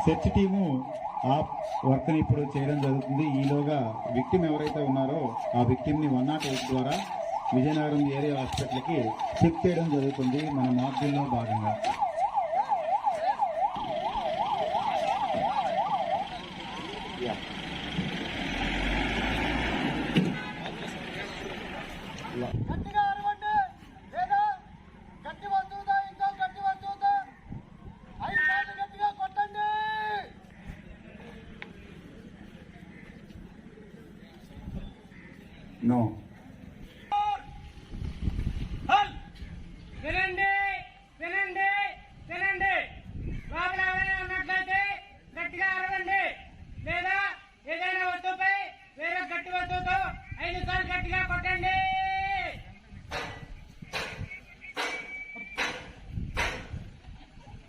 Search team ఆ వర్క్ని ఇప్పుడు చేయడం జరుగుతుంది. ఈలోగా విక్టిమ్ ఎవరైతే ఉన్నారో ఆ విక్టిమ్ని 108 ద్వారా విజయనగరం ఏరియా హాస్పిటల్కి షిఫ్ట్ చేయడం జరుగుతుంది మన మాడ్యూల్లో భాగంగా. No.